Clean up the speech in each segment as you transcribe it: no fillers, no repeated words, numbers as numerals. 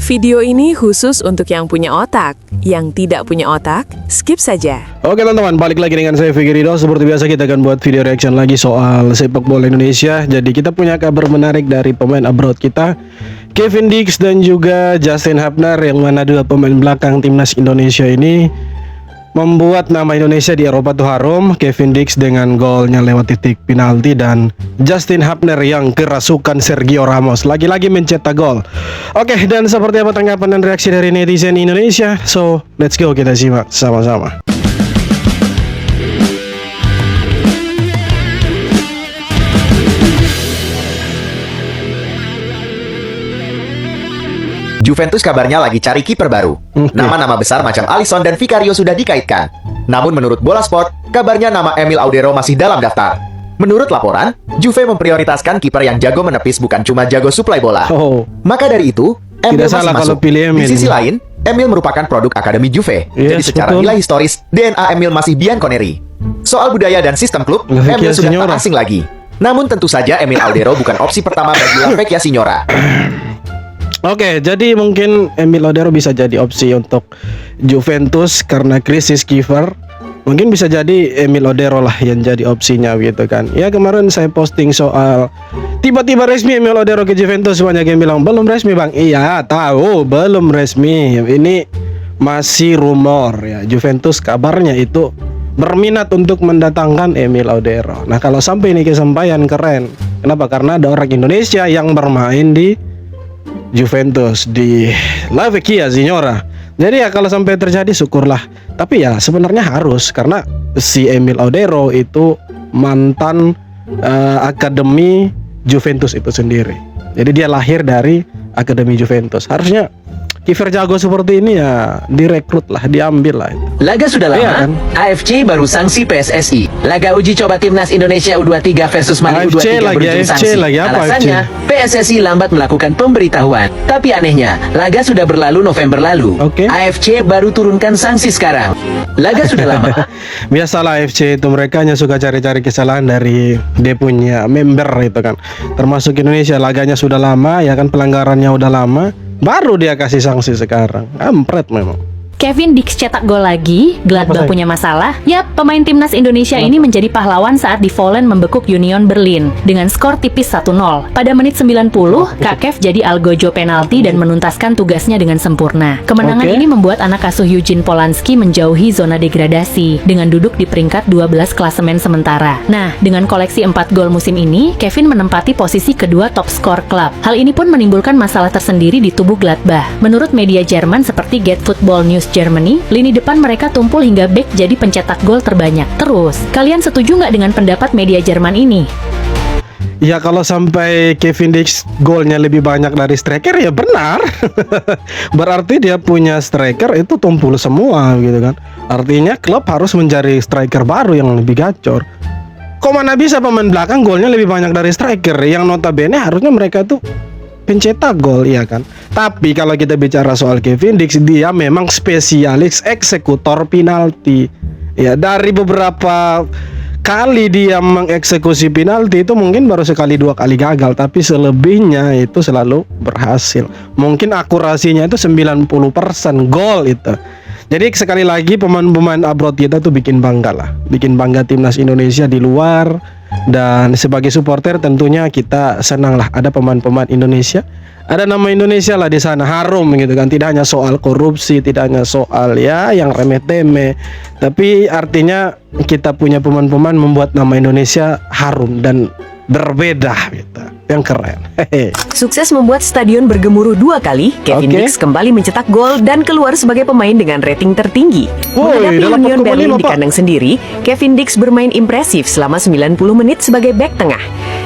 Video ini khusus untuk yang punya otak. Yang tidak punya otak, skip saja. Oke teman-teman, balik lagi dengan saya Fikri Ridho. Seperti biasa kita akan buat video reaction lagi soal sepak bola Indonesia. Jadi kita punya kabar menarik dari pemain abroad kita, Kevin Dix dan juga Justin Hapner, yang mana dua pemain belakang timnas Indonesia ini membuat nama Indonesia di Eropa tuh harum. Kevin Dix dengan golnya lewat titik penalti, dan Justin Hapner yang kerasukan Sergio Ramos lagi-lagi mencetak gol. Oke, dan seperti apa tanggapan dan reaksi dari netizen Indonesia? So, let's go, kita simak sama-sama. Juventus kabarnya lagi cari kiper baru. Nama-nama besar macam Alisson dan Vicario sudah dikaitkan. Namun menurut Bola Sport, kabarnya nama Emil Audero masih dalam daftar. Menurut laporan, Juve memprioritaskan kiper yang jago menepis, bukan cuma jago suplai bola. Maka dari itu, Emil masih masuk. Di sisi lain, Emil merupakan produk Akademi Juve. Jadi secara nilai historis, DNA Emil masih Bianconeri. Soal budaya dan sistem klub, Emil sudah tak asing lagi. Namun tentu saja Emil Audero bukan opsi pertama bagi La Vecchia Signora. Oke, jadi mungkin Emil Audero bisa jadi opsi untuk Juventus karena krisis kiper. Mungkin bisa jadi Emil Audero lah yang jadi opsinya gitu kan. Ya, kemarin saya posting soal tiba-tiba resmi Emil Audero ke Juventus. Banyak yang bilang belum resmi bang. Iya, tahu belum resmi. Ini masih rumor ya. Juventus kabarnya itu berminat untuk mendatangkan Emil Audero. Nah, kalau sampai ini kesampaian, keren. Kenapa? Karena ada orang Indonesia yang bermain di Juventus, di La Vecchia Signora. Jadi ya kalau sampai terjadi syukurlah. Tapi ya sebenarnya harus, karena si Emil Audero itu mantan akademi Juventus itu sendiri. Jadi dia lahir dari akademi Juventus. Harusnya kiper jago seperti ini ya direkrut lah, diambil lah itu. Laga sudah lama, kan? AFC baru sanksi PSSI. Laga uji coba timnas Indonesia U23 versus Mali U23 berujung sanksi. Alasannya, PSSI lambat melakukan pemberitahuan. Tapi anehnya, laga sudah berlalu November lalu. AFC baru turunkan sanksi sekarang. Laga sudah lama. Biasalah AFC itu, mereka hanya suka cari-cari kesalahan dari dia punya member itu kan. Termasuk Indonesia, laganya sudah lama ya kan, pelanggarannya udah lama, baru dia kasih sanksi sekarang. Kampret memang. Kevin Dix cetak gol lagi, Gladbach punya masalah. Yap, pemain timnas Indonesia ini menjadi pahlawan saat di Vollen membekuk Union Berlin dengan skor tipis 1-0. Pada menit 90, Kak Kev jadi algojo penalti dan menuntaskan tugasnya dengan sempurna. Kemenangan ini membuat anak asuh Eugene Polanski menjauhi zona degradasi dengan duduk di peringkat 12 klasemen sementara. Nah, dengan koleksi 4 gol musim ini, Kevin menempati posisi kedua top skor klub. Hal ini pun menimbulkan masalah tersendiri di tubuh Gladbach. Menurut media Jerman seperti Get Football News Germany, lini depan mereka tumpul hingga bek jadi pencetak gol terbanyak. Terus, kalian setuju nggak dengan pendapat media Jerman ini? Ya kalau sampai Kevin Dix golnya lebih banyak dari striker ya benar. Berarti dia punya striker itu tumpul semua gitu kan. Artinya klub harus mencari striker baru yang lebih gacor. Kok mana bisa pemain belakang golnya lebih banyak dari striker, yang notabene harusnya mereka tuh pencetak gol, ya kan. Tapi kalau kita bicara soal Kevin Dix, dia memang spesialis eksekutor penalti. Ya, dari beberapa kali dia mengeksekusi penalti itu mungkin baru sekali 2 kali gagal, tapi selebihnya itu selalu berhasil. Mungkin akurasinya itu 90% gol itu. Jadi sekali lagi pemain-pemain abroad kita tuh bikin bangga lah, bikin bangga timnas Indonesia di luar. Dan sebagai supporter tentunya kita senang lah ada pemain-pemain Indonesia, ada nama Indonesia lah di sana, harum gitu kan. Tidak hanya soal korupsi, tidak hanya soal ya yang remeh-temeh, tapi artinya kita punya pemain-pemain membuat nama Indonesia harum dan berbeda gitu, yang keren. Sukses membuat stadion bergemuruh 2 kali, Kevin Dix kembali mencetak gol dan keluar sebagai pemain dengan rating tertinggi. Menghadapi Union Berlin di kandang sendiri, Kevin Dix bermain impresif selama 90 menit sebagai bek tengah.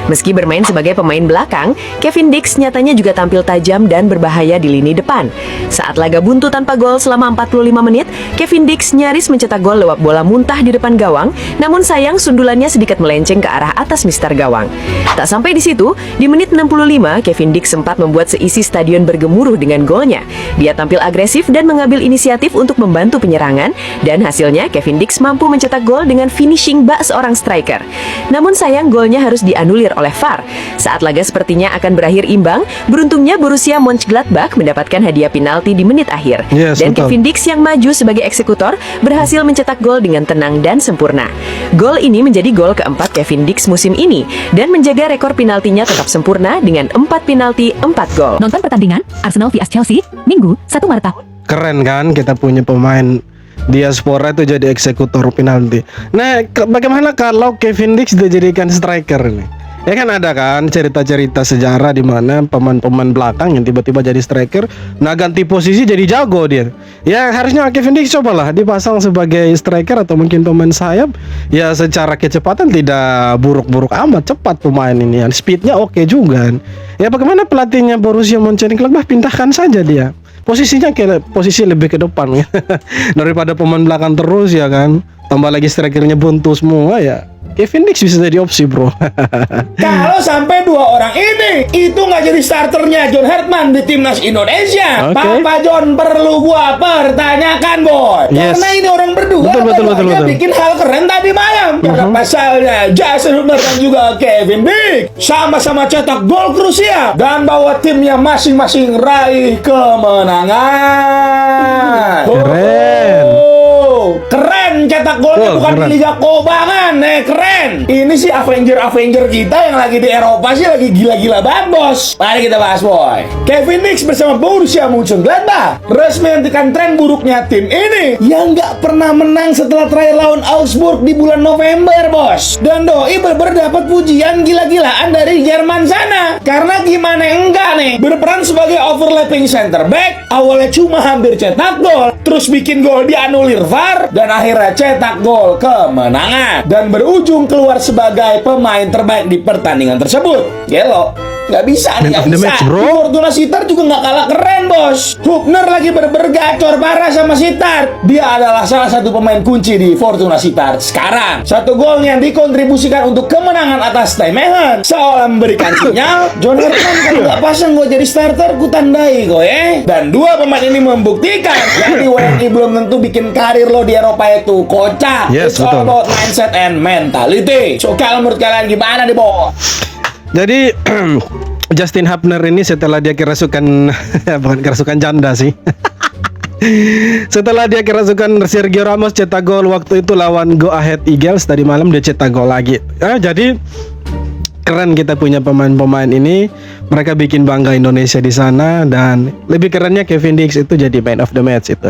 Meski bermain sebagai pemain belakang, Kevin Dix nyatanya juga tampil tajam dan berbahaya di lini depan. Saat laga buntu tanpa gol selama 45 menit, Kevin Dix nyaris mencetak gol lewat bola muntah di depan gawang, namun sayang sundulannya sedikit melenceng ke arah atas mister gawang. Tak sampai di situ, di menit 65, Kevin Dix sempat membuat seisi stadion bergemuruh dengan golnya. Dia tampil agresif dan mengambil inisiatif untuk membantu penyerangan, dan hasilnya Kevin Dix mampu mencetak gol dengan finishing bak seorang striker. Namun sayang golnya harus dianulir oleh VAR. Saat laga sepertinya akan berakhir imbang, beruntungnya Borussia Mönchengladbach mendapatkan hadiah penalti di menit akhir. Yes, Dan betul. Kevin Dix yang maju sebagai eksekutor berhasil mencetak gol dengan tenang dan sempurna. Gol ini menjadi gol keempat Kevin Dix musim ini dan menjaga rekor penaltinya tetap sempurna dengan 4 penalti 4 gol. Nonton pertandingan Arsenal vs Chelsea, Minggu 1 Maret tahun. Keren kan kita punya pemain diaspora itu jadi eksekutor penalti. Nah, bagaimana kalau Kevin Dix dijadikan striker nih? Ya kan ada kan cerita-cerita sejarah di mana pemain-pemain belakang yang tiba-tiba jadi striker, nah ganti posisi jadi jago dia. Ya harusnya Kevin Dix cobalah dipasang sebagai striker atau mungkin pemain sayap. Ya secara kecepatan tidak buruk-buruk amat, cepat pemain ini. Speednya oke juga. Ya bagaimana pelatihnya Borussia Mönchengladbach pindahkan saja dia. Posisinya kayak posisi lebih ke depan ya. Daripada pemain belakang terus ya kan. Tambah lagi strikernya buntu semua ya. Kevin Dix bisa jadi opsi bro. Kalau sampai dua orang ini itu nggak jadi starternya John Hartman di timnas Indonesia, Oke. Papa John perlu gua pertanyakan boy. Yes. Karena ini orang berdua Betul. bikin hal keren tadi malam. Karena pasalnya Jason Hubner dan juga Kevin Dix sama-sama cetak gol krusial dan bawa timnya masing-masing raih kemenangan. Keren. Keren cetak golnya, bukan keren. di Liga Kobangan, keren. Ini sih Avenger kita yang lagi di Eropa sih lagi gila-gila banget bos. Mari kita bahas boy. Kevin Dix bersama Borussia Mönchengladbach resmi hentikan tren buruknya tim ini yang nggak pernah menang setelah terakhir lawan Augsburg di bulan November bos. Dan doi berdapat pujian gila-gilaan dari Jerman sana. Karena gimana enggak nih, berperan sebagai overlapping center back, awalnya cuma hampir cetak gol, terus bikin gol dianulir VAR, dan akhirnya cetak gol kemenangan dan berujung keluar sebagai pemain terbaik di pertandingan tersebut. Gelo, nggak bisa nih, Man nggak of the bisa. match, bro. Di Fortuna Sittard juga nggak kalah keren bos. Hubner lagi bergacor parah sama Sittard. Dia adalah salah satu pemain kunci di Fortuna Sittard sekarang. Satu golnya dikontribusikan untuk kemenangan atas Nijmegen, seolah memberikan sinyal John Hartman kalau nggak pasang gue jadi starter, ku tandai kok ya. Dan dua pemain ini membuktikan jadi WNI belum tentu bikin karir lo di Eropa itu kocak. Yes, It's all betul. about mindset and mentality. So kalau menurut kalian gimana nih bos? Jadi Justin Hubner ini setelah dia kerasukan bukan kerasukan janda sih. Setelah dia kerasukan Sergio Ramos cetak gol waktu itu lawan Go Ahead Eagles, tadi malam dia cetak gol lagi. Jadi keren kita punya pemain-pemain ini. Mereka bikin bangga Indonesia di sana, dan lebih kerennya Kevin Dix itu jadi man of the match itu.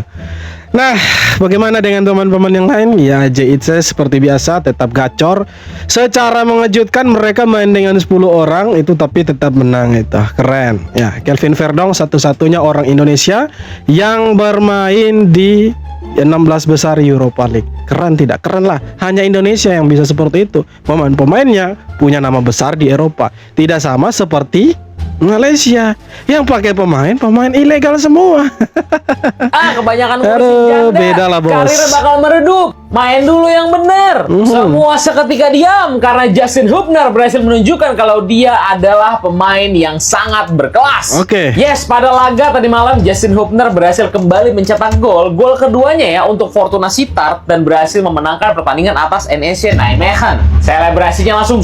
Nah, bagaimana dengan teman-teman yang lain? Ya, JIC seperti biasa tetap gacor. Secara mengejutkan mereka main dengan 10 orang itu tapi tetap menang itu. Keren. Ya, Kelvin Verdong satu-satunya orang Indonesia yang bermain di 16 besar Europa League. Keren tidak? Keren lah. Hanya Indonesia yang bisa seperti itu. Pemain-pemainnya punya nama besar di Eropa. Tidak sama seperti Malaysia yang pakai pemain ilegal semua. Kebanyakan Aduh, ngurusin janda. beda lah, bos. Karir bakal meredup. Main dulu yang bener. Semua seketika diam karena Justin Hubner berhasil menunjukkan kalau dia adalah pemain yang sangat berkelas. Oke. Yes, pada laga tadi malam Justin Hubner berhasil kembali mencetak gol keduanya ya untuk Fortuna Sittard dan berhasil memenangkan pertandingan atas NEC Nijmegen. Selebrasinya langsung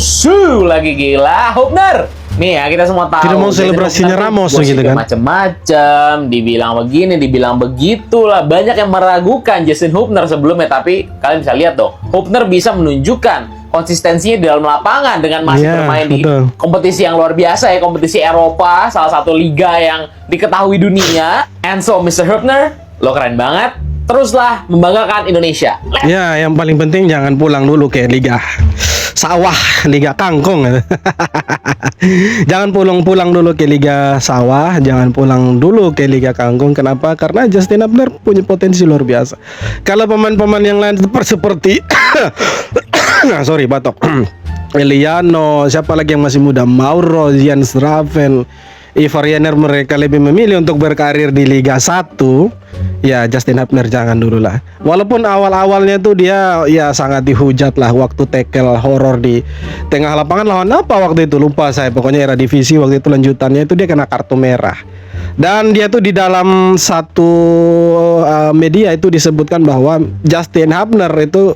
lagi gila Hubner. Nih ya, kita semua tahu. Tidak mau Justin selebrasinya Hubner Ramos tuh gitu gosipnya kan. macem-macem, dibilang begini, dibilang begitu lah. Banyak yang meragukan Justin Hubner sebelumnya, tapi kalian bisa lihat dong, Hubner bisa menunjukkan konsistensinya di dalam lapangan dengan masih Iya, bermain di betul. kompetisi yang luar biasa ya, kompetisi Eropa, salah satu liga yang diketahui dunia. And so, Mr. Hubner, lo keren banget. Teruslah membanggakan Indonesia. Ya, yang paling penting jangan pulang dulu ke Liga Sawah, Liga Kangkung. Jangan pulang dulu ke Liga Sawah, jangan pulang dulu ke Liga Kangkung. Kenapa? Karena Justin Hubner punya potensi luar biasa. Kalau pemain-pemain yang lain seperti nah, sorry, batok. Eliano, siapa lagi yang masih muda? Mauro, Zian Straven. Ivoirianer mereka lebih memilih untuk berkarir di Liga 1, ya Justin Hubner jangan dulu lah. Walaupun awal-awalnya tuh dia ya sangat dihujat lah waktu tackle horor di tengah lapangan lawan apa waktu itu lupa saya, pokoknya era divisi waktu itu lanjutannya itu dia kena kartu merah. Dan dia tuh di dalam satu media itu disebutkan bahwa Justin Hubner itu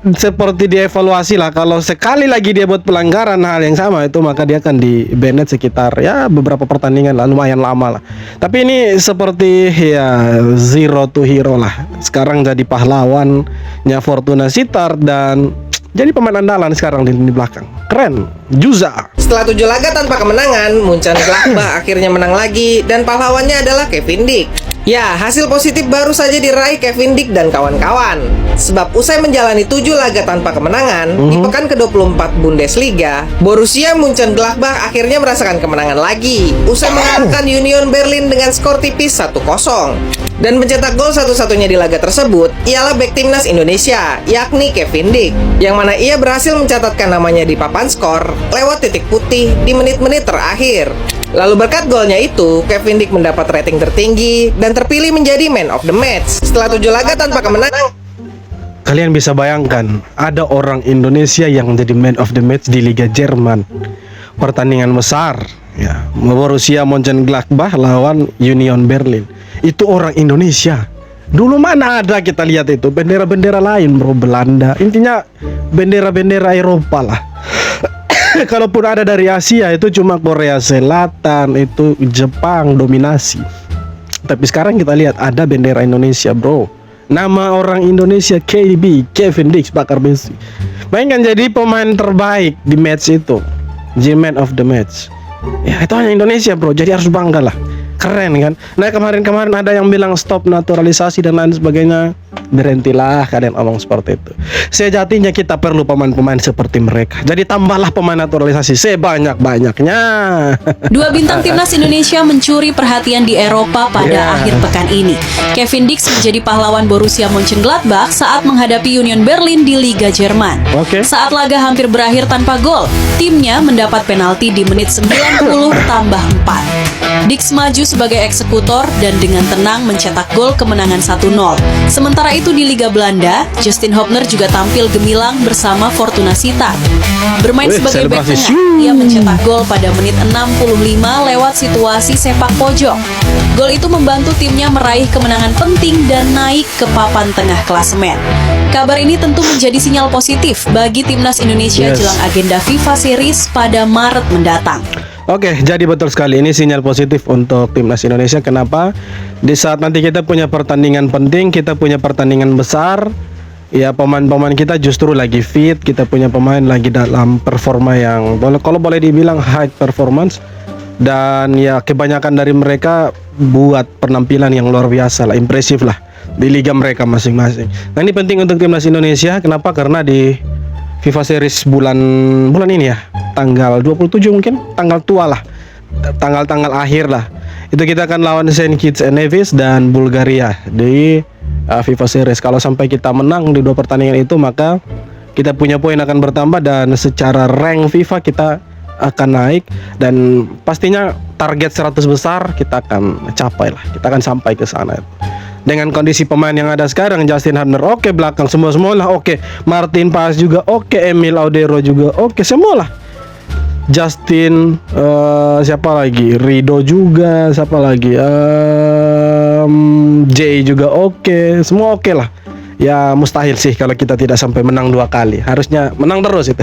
seperti dievaluasi lah, kalau sekali lagi dia buat pelanggaran hal yang sama itu maka dia akan di banned sekitar ya beberapa pertandingan lah, lumayan lama lah. Tapi ini seperti ya zero to hero lah, sekarang jadi pahlawannya Fortuna Sittard dan jadi pemain andalan sekarang di lini belakang. Keren, Juza. Setelah 7 laga tanpa kemenangan, Mönchengladbach akhirnya menang lagi dan pahlawannya adalah Kevin Dick. Ya, hasil positif baru saja diraih Kevin Dick dan kawan-kawan. Sebab usai menjalani 7 laga tanpa kemenangan, di pekan ke-24 Bundesliga, Borussia Mönchengladbach akhirnya merasakan kemenangan lagi. Usai mengalahkan Union Berlin dengan skor tipis 1-0. Dan mencetak gol satu-satunya di laga tersebut ialah bek timnas Indonesia, yakni Kevin Dick, yang mana ia berhasil mencatatkan namanya di papan skor lewat titik putih di menit-menit terakhir. Lalu berkat golnya itu, Kevin Dick mendapat rating tertinggi dan terpilih menjadi man of the match setelah 7 laga tanpa kemenangan. Kalian bisa bayangkan ada orang Indonesia yang menjadi man of the match di Liga Jerman. Pertandingan besar ya, Borussia Mönchengladbach lawan Union Berlin. Itu orang Indonesia. Dulu mana ada kita lihat itu bendera-bendera lain bro, Belanda. Intinya bendera-bendera Eropa lah. Kalaupun ada dari Asia itu cuma Korea Selatan, itu Jepang dominasi. Tapi sekarang kita lihat ada bendera Indonesia bro. Nama orang Indonesia KB, Kevin Dick bakar besi. Bayangkan jadi pemain terbaik di match itu, G-Man of the match. Ya itu hanya Indonesia bro, jadi harus bangga lah. Keren kan. Nah kemarin ada yang bilang stop naturalisasi dan lain sebagainya. Berhentilah kalian omong seperti itu. Sejatinya kita perlu pemain-pemain seperti mereka. Jadi tambahlah pemain naturalisasi sebanyak-banyaknya. 2 bintang timnas Indonesia mencuri perhatian di Eropa pada akhir pekan ini. Kevin Dick menjadi pahlawan Borussia Mönchengladbach saat menghadapi Union Berlin di Liga Jerman. Saat laga hampir berakhir tanpa gol, timnya mendapat penalti di menit 90 tambah 4. Dick maju sebagai eksekutor dan dengan tenang mencetak gol kemenangan 1-0. Sementara itu di Liga Belanda, Justin Hubner juga tampil gemilang bersama Fortuna Sittard. Bermain sebagai bek tengah, ia mencetak gol pada menit 65 lewat situasi sepak pojok. Gol itu membantu timnya meraih kemenangan penting dan naik ke papan tengah klasemen. Kabar ini tentu menjadi sinyal positif bagi timnas Indonesia jelang agenda FIFA Series pada Maret mendatang. Oke, jadi betul sekali ini sinyal positif untuk timnas Indonesia. Kenapa? Di saat nanti kita punya pertandingan penting, kita punya pertandingan besar, ya pemain-pemain kita justru lagi fit, kita punya pemain lagi dalam performa yang kalau boleh dibilang high performance, dan ya kebanyakan dari mereka buat penampilan yang luar biasa lah, impresif lah di liga mereka masing-masing. Nah ini penting untuk timnas Indonesia. Kenapa? Karena di FIFA Series bulan ini ya, tanggal 27 mungkin, tanggal tua lah, tanggal akhir lah, itu kita akan lawan Saint Kitts and Nevis dan Bulgaria di FIFA Series. Kalau sampai kita menang di 2 pertandingan itu, maka kita punya poin akan bertambah dan secara rank FIFA kita akan naik, dan pastinya target 100 besar kita akan capai lah, kita akan sampai ke sana. Dengan kondisi pemain yang ada sekarang, Justin Hubner oke, belakang semua lah oke, Martin Paes juga oke, Emil Audero juga oke, semua lah. Justin siapa lagi, Rido juga, siapa lagi, Jay juga oke, semua oke lah. Ya mustahil sih kalau kita tidak sampai menang 2 kali. Harusnya menang terus itu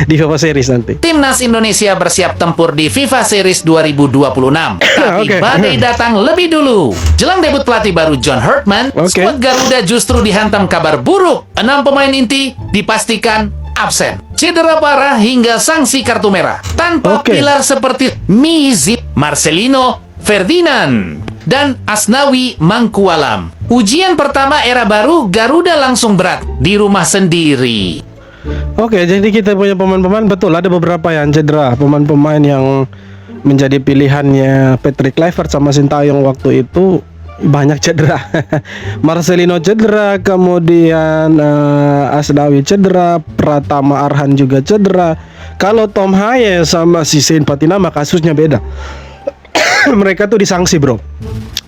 di FIFA Series nanti. Timnas Indonesia bersiap tempur di FIFA Series 2026. Tapi badai datang lebih dulu. Jelang debut pelatih baru John Herdman, skuad Garuda justru dihantam kabar buruk. 6 pemain inti dipastikan absen, cedera parah hingga sanksi kartu merah. Tanpa pilar seperti Mizip, Marcelino, Ferdinand, dan Asnawi Mangkualam. Ujian pertama era baru, Garuda langsung berat di rumah sendiri. Oke, jadi kita punya pemain-pemain, betul ada beberapa yang cedera. Pemain-pemain yang menjadi pilihannya Patrick Kluivert sama Sintayong waktu itu banyak cedera. Marcelino cedera, kemudian Asnawi cedera, Pratama Arhan juga cedera. Kalau Tom Haye sama si Saint Patinama kasusnya beda. mereka tuh disanksi bro,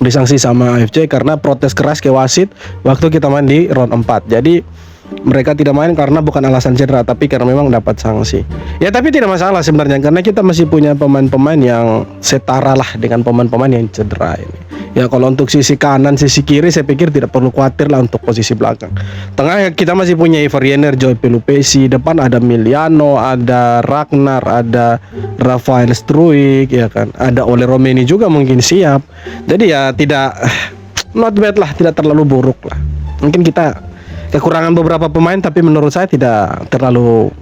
disanksi sama AFC karena protes keras ke wasit waktu kita main di round 4. Jadi mereka tidak main karena bukan alasan cedera, tapi karena memang dapat sanksi. Ya tapi tidak masalah sebenarnya, karena kita masih punya pemain-pemain yang setara lah dengan pemain-pemain yang cedera ini. Ya kalau untuk sisi kanan, sisi kiri saya pikir tidak perlu khawatir lah untuk posisi belakang. Tengah kita masih punya Ivar Jenner, Joy Pelupesi, depan ada Miliano, ada Ragnar, ada Rafael Struijk, ya kan. Ada Ole Romeni juga mungkin siap. Jadi ya tidak not bad lah, tidak terlalu buruk lah. Mungkin kita kekurangan beberapa pemain, tapi menurut saya tidak terlalu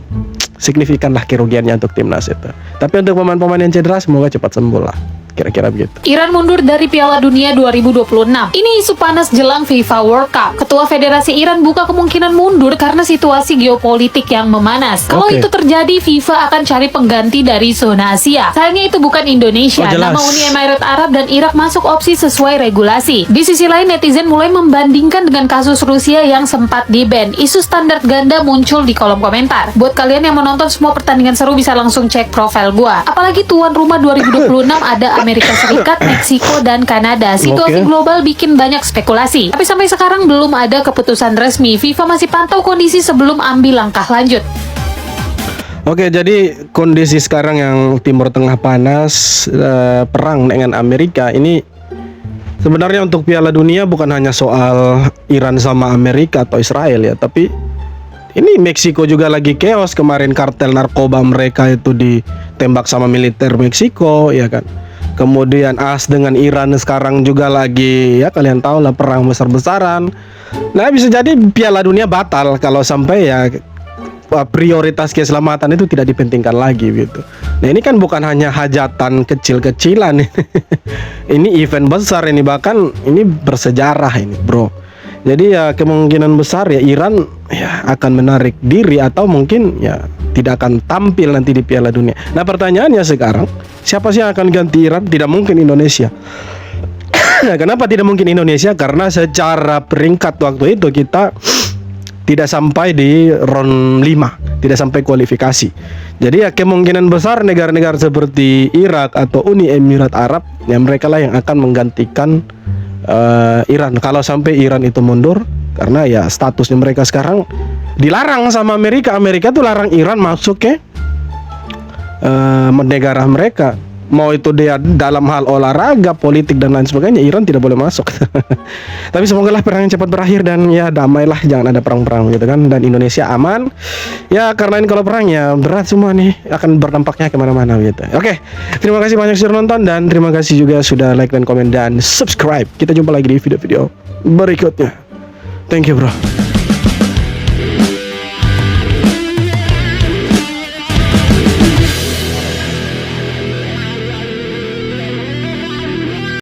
signifikan lah kerugiannya untuk timnas itu. Tapi untuk pemain-pemain yang cedera semoga cepat sembuh lah. Kira-kira begitu. Iran mundur dari Piala Dunia 2026. Ini isu panas jelang FIFA World Cup. Ketua Federasi Iran buka kemungkinan mundur karena situasi geopolitik yang memanas. Kalau itu terjadi, FIFA akan cari pengganti dari zona Asia. Sayangnya itu bukan Indonesia. Nama Uni Emirat Arab dan Irak masuk opsi sesuai regulasi. Di sisi lain, netizen mulai membandingkan dengan kasus Rusia yang sempat di-ban. Isu standar ganda muncul di kolom komentar. Buat kalian yang menonton semua pertandingan seru, bisa langsung cek profil gua. Apalagi tuan rumah 2026 ada Amerika Serikat, Meksiko, dan Kanada. Situasi global bikin banyak spekulasi. Tapi sampai sekarang belum ada keputusan resmi. FIFA masih pantau kondisi sebelum ambil langkah lanjut. Oke, jadi kondisi sekarang yang Timur Tengah panas, perang dengan Amerika ini sebenarnya untuk Piala Dunia bukan hanya soal Iran sama Amerika atau Israel ya, tapi ini Meksiko juga lagi chaos. Kemarin kartel narkoba mereka itu ditembak sama militer Meksiko, ya kan. Kemudian AS dengan Iran sekarang juga lagi, ya kalian tahu lah, perang besar-besaran. Nah bisa jadi Piala Dunia batal kalau sampai ya prioritas keselamatan itu tidak dipentingkan lagi gitu. Nah ini kan bukan hanya hajatan kecil-kecilan. Ini event besar ini, bahkan ini bersejarah ini bro. Jadi ya kemungkinan besar ya Iran ya akan menarik diri atau mungkin ya tidak akan tampil nanti di Piala Dunia. Nah pertanyaannya sekarang, siapa sih yang akan ganti Iran? Tidak mungkin Indonesia. Kenapa tidak mungkin Indonesia? Karena secara peringkat waktu itu kita tidak sampai di round 5, tidak sampai kualifikasi. Jadi ya kemungkinan besar negara-negara seperti Irak atau Uni Emirat Arab ya mereka lah yang akan menggantikan Iran kalau sampai Iran itu mundur, karena ya statusnya mereka sekarang dilarang sama Amerika. Amerika tuh larang Iran masuk ke negara mereka. Mau itu dia dalam hal olahraga, politik dan lain sebagainya, Iran tidak boleh masuk. Tapi semoga lah perang cepat berakhir dan ya damailah, jangan ada perang-perang gitu kan, dan Indonesia aman. Ya karena ini kalau perang ya berat semua nih, akan berdampaknya kemana-mana gitu. Oke, terima kasih banyak sudah nonton dan terima kasih juga sudah like dan komen dan subscribe. Kita jumpa lagi di video-video berikutnya. Thank you bro.